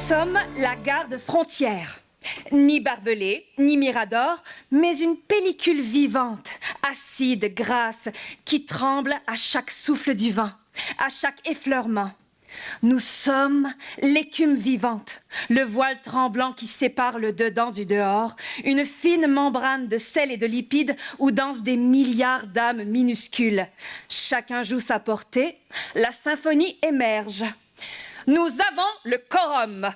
sommes la garde frontière. Ni barbelé, ni mirador, mais une pellicule vivante, acide, grasse, qui tremble à chaque souffle du vent, à chaque effleurement. Nous sommes l'écume vivante, le voile tremblant qui sépare le dedans du dehors, une fine membrane de sel et de lipides où dansent des milliards d'âmes minuscules. Chacun joue sa portée, la symphonie émerge. Nous avons le quorum.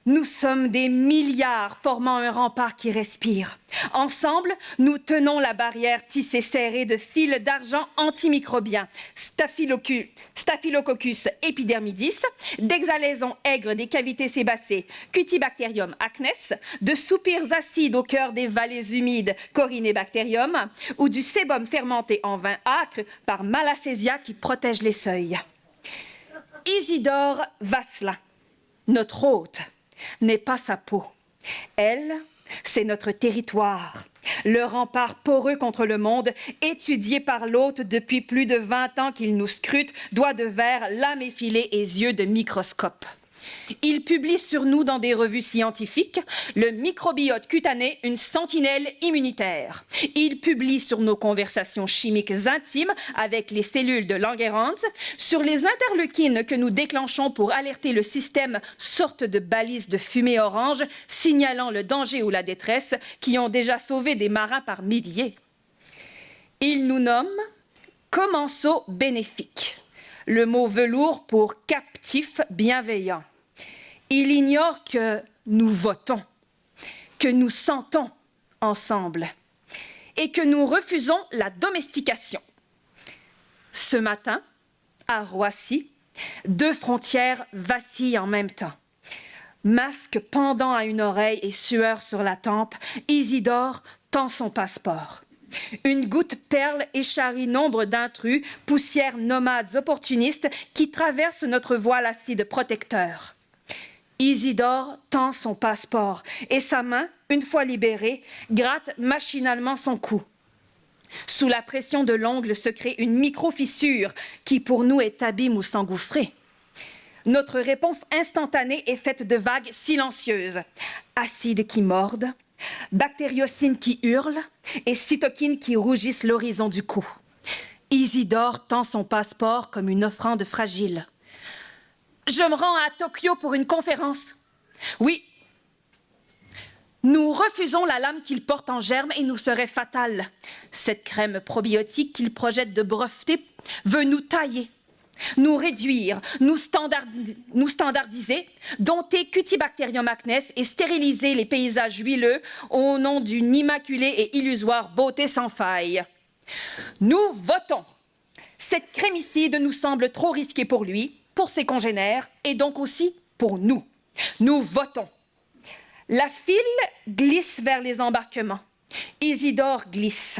Nous sommes des milliards formant un rempart qui respire. Ensemble, nous tenons la barrière tissée serrée de fils d'argent antimicrobiens, Staphylococcus epidermidis, d'exhalaisons aigres des cavités sébacées, Cutibacterium acnes, de soupirs acides au cœur des vallées humides, Corynebacterium, ou du sébum fermenté en vin âcre par Malassezia qui protège les seuils. Isidore Vasselin, notre hôte, n'est pas sa peau. Elle, c'est notre territoire, le rempart poreux contre le monde, étudié par l'hôte depuis plus de 20 ans qu'il nous scrute, doigts de verre, lame effilée et yeux de microscope. Il publie sur nous dans des revues scientifiques le microbiote cutané, une sentinelle immunitaire. Il publie sur nos conversations chimiques intimes avec les cellules de Langerhans, sur les interleukines que nous déclenchons pour alerter le système, sorte de balise de fumée orange, signalant le danger ou la détresse, qui ont déjà sauvé des marins par milliers. Il nous nomme commensaux bénéfiques, le mot velours pour captif bienveillant. Il ignore que nous votons, que nous sentons ensemble et que nous refusons la domestication. Ce matin, à Roissy, 2 frontières vacillent en même temps. Masque pendant à une oreille et sueur sur la tempe, Isidore tend son passeport. Une goutte perle et charrie nombre d'intrus, poussières nomades opportunistes qui traversent notre voile acide protecteur. Isidore tend son passeport et sa main, une fois libérée, gratte machinalement son cou. Sous la pression de l'ongle se crée une micro-fissure qui pour nous est abîme ou s'engouffrer. Notre réponse instantanée est faite de vagues silencieuses, acides qui mordent, bactériocines qui hurlent et cytokines qui rougissent l'horizon du cou. Isidore tend son passeport comme une offrande fragile. Je me rends à Tokyo pour une conférence. Oui. Nous refusons la lame qu'il porte en germe et nous serait fatale. Cette crème probiotique qu'il projette de breveter veut nous tailler, nous réduire, nous standardiser, dompter Cutibacterium acnes et stériliser les paysages huileux au nom d'une immaculée et illusoire beauté sans faille. Nous votons. Cette crémicide nous semble trop risquée pour lui, pour ses congénères et donc aussi pour nous. Nous votons. La file glisse vers les embarquements. Isidore glisse.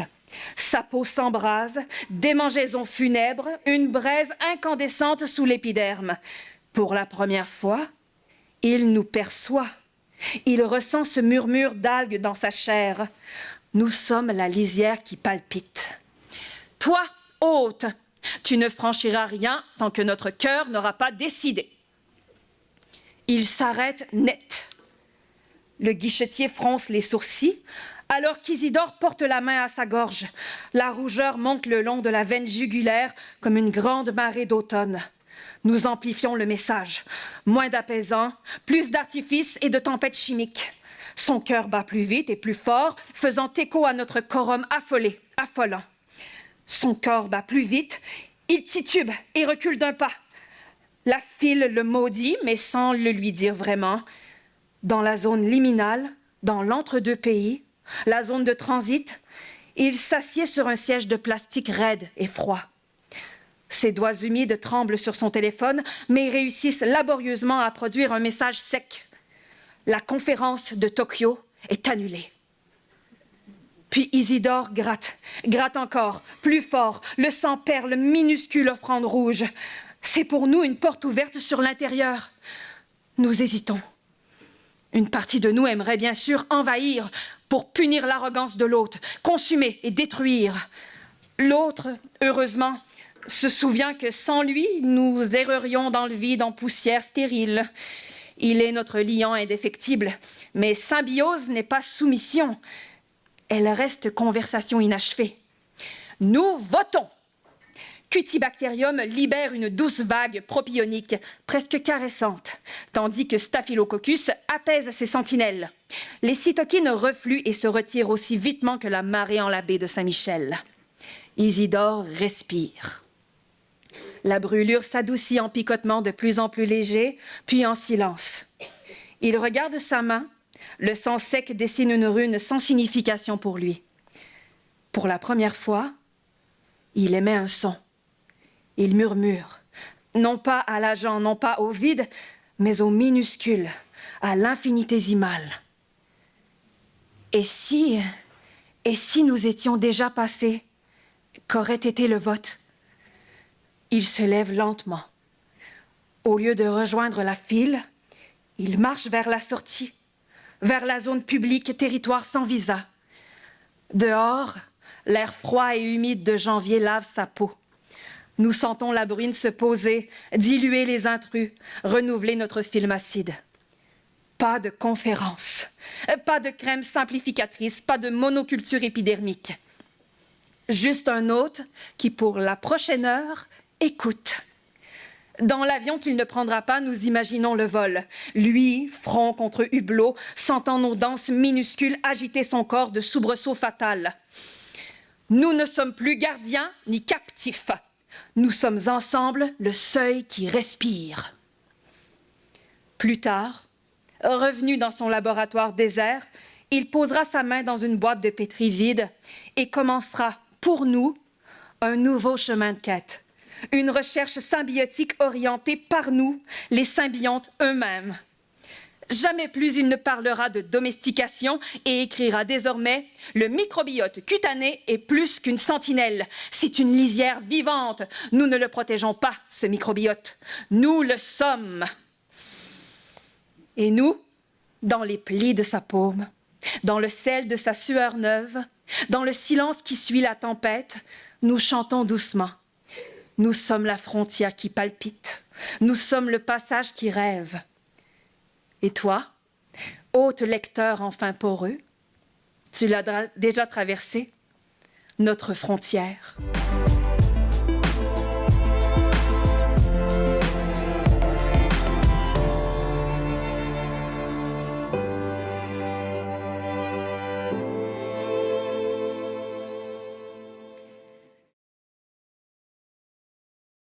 Sa peau s'embrase, démangeaisons funèbres, une braise incandescente sous l'épiderme. Pour la première fois, il nous perçoit. Il ressent ce murmure d'algues dans sa chair. Nous sommes la lisière qui palpite. Toi, hôte, tu ne franchiras rien tant que notre cœur n'aura pas décidé. Il s'arrête net. Le guichetier fronce les sourcils, alors qu'Isidore porte la main à sa gorge. La rougeur monte le long de la veine jugulaire comme une grande marée d'automne. Nous amplifions le message. Moins d'apaisants, plus d'artifices et de tempêtes chimiques. Son cœur bat plus vite et plus fort, faisant écho à notre quorum affolé, affolant. Son corps bat plus vite, il titube et recule d'un pas. La file le maudit, mais sans le lui dire vraiment. Dans la zone liminale, dans l'entre-deux pays, la zone de transit, il s'assied sur un siège de plastique raide et froid. Ses doigts humides tremblent sur son téléphone, mais réussissent laborieusement à produire un message sec. La conférence de Tokyo est annulée. Puis Isidore gratte encore, plus fort, le sang perle, minuscule offrande rouge. C'est pour nous une porte ouverte sur l'intérieur. Nous hésitons. Une partie de nous aimerait bien sûr envahir pour punir l'arrogance de l'autre, consumer et détruire. L'autre, heureusement, se souvient que sans lui, nous errerions dans le vide en poussière stérile. Il est notre liant indéfectible, mais symbiose n'est pas soumission. Elle reste conversation inachevée. Nous votons. Cutibacterium libère une douce vague propionique, presque caressante, tandis que Staphylococcus apaise ses sentinelles. Les cytokines refluent et se retirent aussi vitement que la marée en la baie de Saint-Michel. Isidore respire. La brûlure s'adoucit en picotements de plus en plus légers, puis en silence. Il regarde sa main. Le sang sec dessine une rune sans signification pour lui. Pour la première fois, il émet un son. Il murmure, non pas à l'agent, non pas au vide, mais au minuscule, à l'infinitésimal. Et si nous étions déjà passés, qu'aurait été le vote? Il se lève lentement. Au lieu de rejoindre la file, il marche vers la sortie, vers la zone publique, territoire sans visa. Dehors, l'air froid et humide de janvier lave sa peau. Nous sentons la bruine se poser, diluer les intrus, renouveler notre film acide. Pas de conférence, pas de crème simplificatrice, pas de monoculture épidermique. Juste un hôte qui, pour la prochaine heure, écoute. Dans l'avion qu'il ne prendra pas, nous imaginons le vol. Lui, front contre hublot, sentant nos danses minuscules agiter son corps de soubresaut fatal. Nous ne sommes plus gardiens ni captifs. Nous sommes ensemble le seuil qui respire. Plus tard, revenu dans son laboratoire désert, il posera sa main dans une boîte de pétri vide et commencera, pour nous, un nouveau chemin de quête. Une recherche symbiotique orientée par nous, les symbiontes eux-mêmes. Jamais plus il ne parlera de domestication et écrira désormais « Le microbiote cutané est plus qu'une sentinelle. C'est une lisière vivante. Nous ne le protégeons pas, ce microbiote. Nous le sommes. » Et nous, dans les plis de sa paume, dans le sel de sa sueur neuve, dans le silence qui suit la tempête, nous chantons doucement. Nous sommes la frontière qui palpite. Nous sommes le passage qui rêve. Et toi, hôte lecteur enfin poreux, tu l'as déjà traversé, notre frontière.